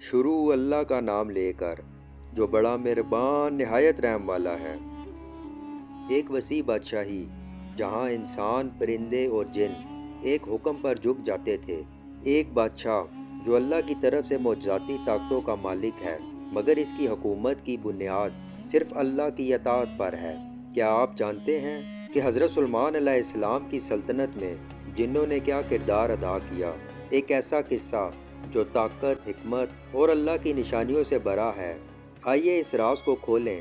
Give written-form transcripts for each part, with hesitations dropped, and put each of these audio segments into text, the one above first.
شروع اللہ کا نام لے کر جو بڑا مہربان نہایت رحم والا ہے۔ ایک وسیع بادشاہی جہاں انسان، پرندے اور جن ایک حکم پر جھک جاتے تھے۔ ایک بادشاہ جو اللہ کی طرف سے معجزاتی طاقتوں کا مالک ہے، مگر اس کی حکومت کی بنیاد صرف اللہ کی اطاعت پر ہے۔ کیا آپ جانتے ہیں کہ حضرت سلیمان علیہ السلام کی سلطنت میں جنوں نے کیا کردار ادا کیا؟ ایک ایسا قصہ جو طاقت، حکمت اور اللہ کی نشانیوں سے بھرا ہے۔ آئیے اس راز کو کھولیں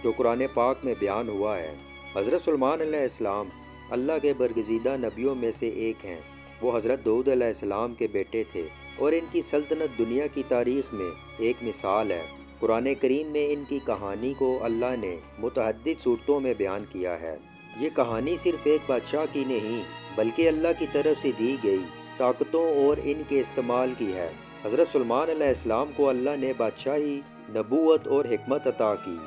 جو قرآن پاک میں بیان ہوا ہے۔ حضرت سلیمان علیہ السلام اللہ کے برگزیدہ نبیوں میں سے ایک ہیں۔ وہ حضرت داؤد علیہ السلام کے بیٹے تھے اور ان کی سلطنت دنیا کی تاریخ میں ایک مثال ہے۔ قرآن کریم میں ان کی کہانی کو اللہ نے متعدد صورتوں میں بیان کیا ہے۔ یہ کہانی صرف ایک بادشاہ کی نہیں، بلکہ اللہ کی طرف سے دی گئی طاقتوں اور ان کے استعمال کی ہے۔ حضرت سلیمان علیہ السلام کو اللہ نے بادشاہی، نبوت اور حکمت عطا کی۔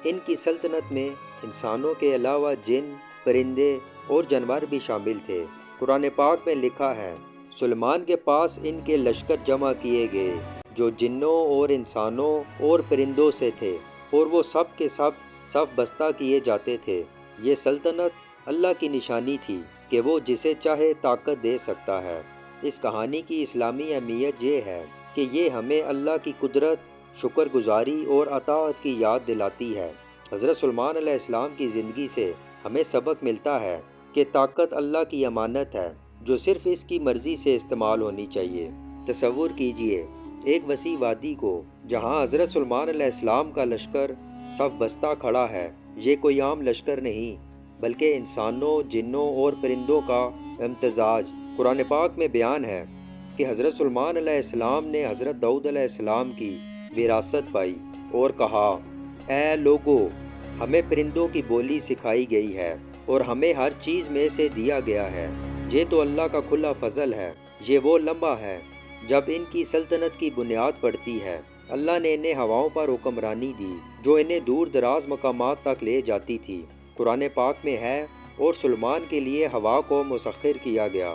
ان کی سلطنت میں انسانوں کے علاوہ جن، پرندے اور جانور بھی شامل تھے۔ قرآن پاک میں لکھا ہے، سلیمان کے پاس ان کے لشکر جمع کیے گئے جو جنوں اور انسانوں اور پرندوں سے تھے، اور وہ سب کے سب صف بستہ کیے جاتے تھے۔ یہ سلطنت اللہ کی نشانی تھی کہ وہ جسے چاہے طاقت دے سکتا ہے۔ اس کہانی کی اسلامی اہمیت یہ ہے کہ یہ ہمیں اللہ کی قدرت، شکر گزاری اور اطاعت کی یاد دلاتی ہے۔ حضرت سلیمان علیہ السلام کی زندگی سے ہمیں سبق ملتا ہے کہ طاقت اللہ کی امانت ہے جو صرف اس کی مرضی سے استعمال ہونی چاہیے۔ تصور کیجئے ایک وسیع وادی کو جہاں حضرت سلیمان علیہ السلام کا لشکر صف بستہ کھڑا ہے۔ یہ کوئی عام لشکر نہیں، بلکہ انسانوں، جنوں اور پرندوں کا امتزاج۔ قرآن پاک میں بیان ہے کہ حضرت سلیمان علیہ السلام نے حضرت داؤد علیہ السلام کی وراثت پائی اور کہا، اے لوگو، ہمیں پرندوں کی بولی سکھائی گئی ہے اور ہمیں ہر چیز میں سے دیا گیا ہے۔ یہ تو اللہ کا کھلا فضل ہے۔ یہ وہ لمحہ ہے جب ان کی سلطنت کی بنیاد پڑتی ہے۔ اللہ نے انہیں ہواؤں پر حکمرانی دی جو انہیں دور دراز مقامات تک لے جاتی تھی۔ قرآن پاک میں ہے، اور سلیمان کے لیے ہوا کو مسخر کیا گیا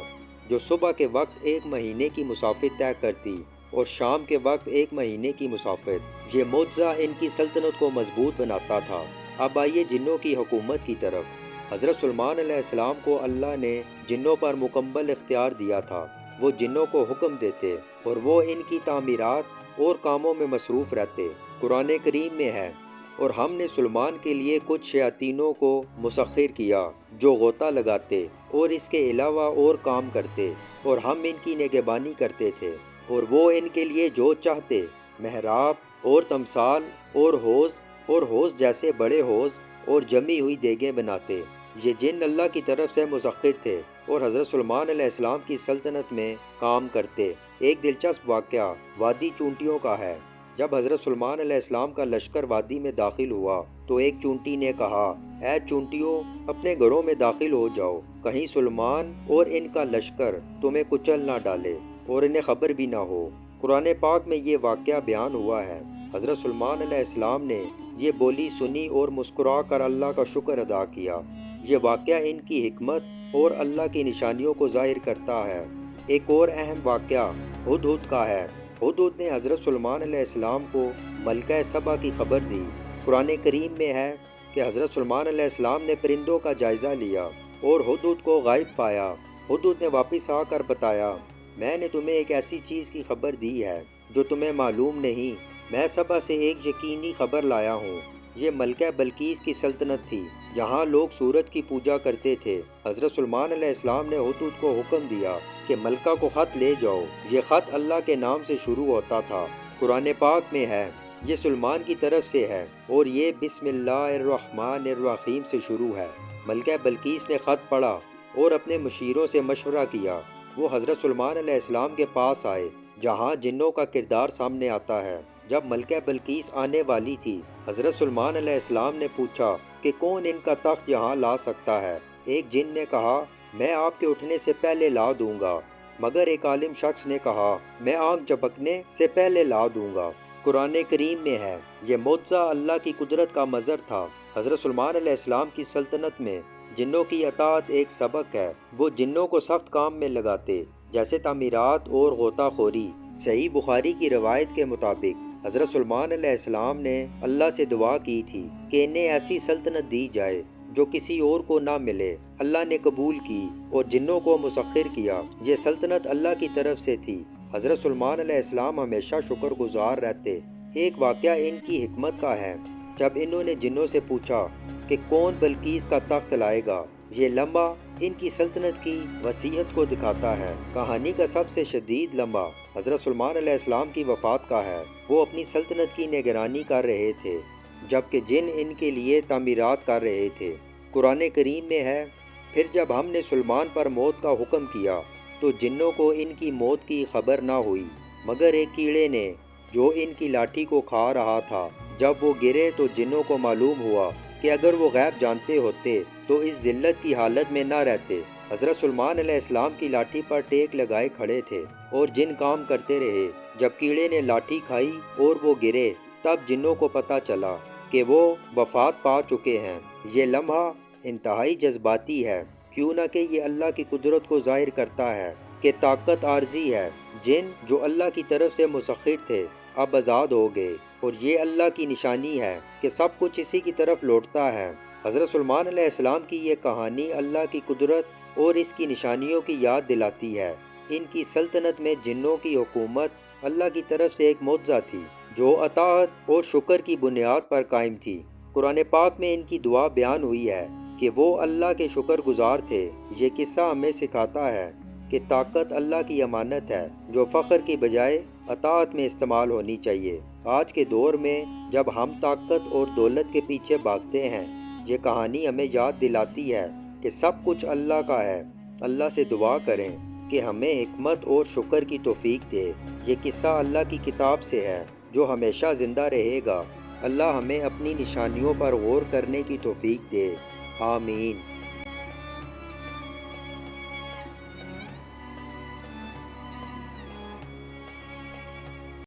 جو صبح کے وقت 1 مہینے کی مسافت طے کرتی اور شام کے وقت 1 مہینے کی مسافت۔ یہ معجزہ ان کی سلطنت کو مضبوط بناتا تھا۔ اب آئیے جنوں کی حکومت کی طرف۔ حضرت سلیمان علیہ السلام کو اللہ نے جنوں پر مکمل اختیار دیا تھا۔ وہ جنوں کو حکم دیتے اور وہ ان کی تعمیرات اور کاموں میں مصروف رہتے۔ قرآن کریم میں ہے، اور ہم نے سلیمان کے لیے کچھ شیاطینوں کو مسخر کیا جو غوطہ لگاتے اور اس کے علاوہ اور کام کرتے، اور ہم ان کی نگہبانی کرتے تھے، اور وہ ان کے لیے جو چاہتے محراب اور تمثال اور حوض جیسے بڑے حوض اور جمی ہوئی دیگیں بناتے۔ یہ جن اللہ کی طرف سے مسخر تھے اور حضرت سلیمان علیہ السلام کی سلطنت میں کام کرتے۔ ایک دلچسپ واقعہ وادی چونٹیوں کا ہے۔ جب حضرت سلیمان علیہ السلام کا لشکر وادی میں داخل ہوا تو ایک چونٹی نے کہا، اے چونٹیوں، اپنے گھروں میں داخل ہو جاؤ، کہیں سلیمان اور ان کا لشکر تمہیں کچل نہ ڈالے اور انہیں خبر بھی نہ ہو۔ قرآن پاک میں یہ واقعہ بیان ہوا ہے۔ حضرت سلیمان علیہ السلام نے یہ بولی سنی اور مسکرا کر اللہ کا شکر ادا کیا۔ یہ واقعہ ان کی حکمت اور اللہ کی نشانیوں کو ظاہر کرتا ہے۔ ایک اور اہم واقعہ ہدہد کا ہے۔ ہدہد نے حضرت سلیمان علیہ السلام کو ملکہ سبا کی خبر دی۔ قرآن کریم میں ہے کہ حضرت سلیمان علیہ السلام نے پرندوں کا جائزہ لیا اور ہدہد کو غائب پایا۔ ہدہد نے واپس آ کر بتایا، میں نے تمہیں ایک ایسی چیز کی خبر دی ہے جو تمہیں معلوم نہیں۔ میں سبا سے ایک یقینی خبر لایا ہوں۔ یہ ملکہ بلقیس کی سلطنت تھی جہاں لوگ سورج کی پوجا کرتے تھے۔ حضرت سلیمان علیہ السلام نے ہدہد کو حکم دیا کہ ملکہ کو خط لے جاؤ۔ یہ خط اللہ کے نام سے شروع ہوتا تھا۔ قرآن پاک میں ہے، یہ سلیمان کی طرف سے ہے اور یہ بسم اللہ الرحمن الرحیم سے شروع ہے۔ ملکہ بلقیس نے خط پڑھا اور اپنے مشیروں سے مشورہ کیا۔ وہ حضرت سلیمان علیہ السلام کے پاس آئے جہاں جنوں کا کردار سامنے آتا ہے۔ جب ملکہ بلقیس آنے والی تھی، حضرت سلیمان علیہ السلام نے پوچھا کہ کون ان کا تخت یہاں لا سکتا ہے؟ ایک جن نے کہا، میں آپ کے اٹھنے سے پہلے لا دوں گا، مگر ایک عالم شخص نے کہا، میں آنکھ جھپکنے سے پہلے لا دوں گا۔ قرآن کریم میں ہے، یہ معجزہ اللہ کی قدرت کا مظہر تھا۔ حضرت سلیمان علیہ السلام کی سلطنت میں جنوں کی اطاعت ایک سبق ہے۔ وہ جنوں کو سخت کام میں لگاتے جیسے تعمیرات اور غوطہ خوری۔ صحیح بخاری کی روایت کے مطابق حضرت سلیمان علیہ السلام نے اللہ سے دعا کی تھی کہ انہیں ایسی سلطنت دی جائے جو کسی اور کو نہ ملے۔ اللہ نے قبول کی اور جنوں کو مسخر کیا۔ یہ سلطنت اللہ کی طرف سے تھی۔ حضرت سلیمان علیہ السلام ہمیشہ شکر گزار رہتے۔ ایک واقعہ ان کی حکمت کا ہے۔ جب انہوں نے جنوں سے پوچھا کہ کون بلقیس کا تخت لائے گا، یہ لمحہ ان کی سلطنت کی وسیعت کو دکھاتا ہے۔ کہانی کا سب سے شدید لمحہ حضرت سلیمان علیہ السلام کی وفات کا ہے۔ وہ اپنی سلطنت کی نگرانی کر رہے تھے جبکہ جن ان کے لیے تعمیرات کر رہے تھے۔ قرآن کریم میں ہے، پھر جب ہم نے سلیمان پر موت کا حکم کیا تو جنوں کو ان کی موت کی خبر نہ ہوئی مگر ایک کیڑے نے جو ان کی لاٹھی کو کھا رہا تھا۔ جب وہ گرے تو جنوں کو معلوم ہوا کہ اگر وہ غیب جانتے ہوتے تو اس ذلت کی حالت میں نہ رہتے۔ حضرت سلیمان علیہ السلام کی لاٹھی پر ٹیک لگائے کھڑے تھے اور جن کام کرتے رہے۔ جب کیڑے نے لاٹھی کھائی اور وہ گرے تب جنوں کو پتہ چلا کہ وہ وفات پا چکے ہیں۔ یہ لمحہ انتہائی جذباتی ہے، کیوں نہ کہ یہ اللہ کی قدرت کو ظاہر کرتا ہے کہ طاقت عارضی ہے۔ جن جو اللہ کی طرف سے مسخر تھے اب آزاد ہو گئے، اور یہ اللہ کی نشانی ہے کہ سب کچھ اسی کی طرف لوٹتا ہے۔ حضرت سلیمان علیہ السلام کی یہ کہانی اللہ کی قدرت اور اس کی نشانیوں کی یاد دلاتی ہے۔ ان کی سلطنت میں جنوں کی حکومت اللہ کی طرف سے ایک معجزہ تھی جو اطاعت اور شکر کی بنیاد پر قائم تھی۔ قرآن پاک میں ان کی دعا بیان ہوئی ہے کہ وہ اللہ کے شکر گزار تھے۔ یہ قصہ ہمیں سکھاتا ہے کہ طاقت اللہ کی امانت ہے جو فخر کی بجائے اطاعت میں استعمال ہونی چاہیے۔ آج کے دور میں جب ہم طاقت اور دولت کے پیچھے بھاگتے ہیں، یہ کہانی ہمیں یاد دلاتی ہے کہ سب کچھ اللہ کا ہے۔ اللہ سے دعا کریں کہ ہمیں حکمت اور شکر کی توفیق دے۔ یہ قصہ اللہ کی کتاب سے ہے جو ہمیشہ زندہ رہے گا۔ اللہ ہمیں اپنی نشانیوں پر غور کرنے کی توفیق دے۔ آمین۔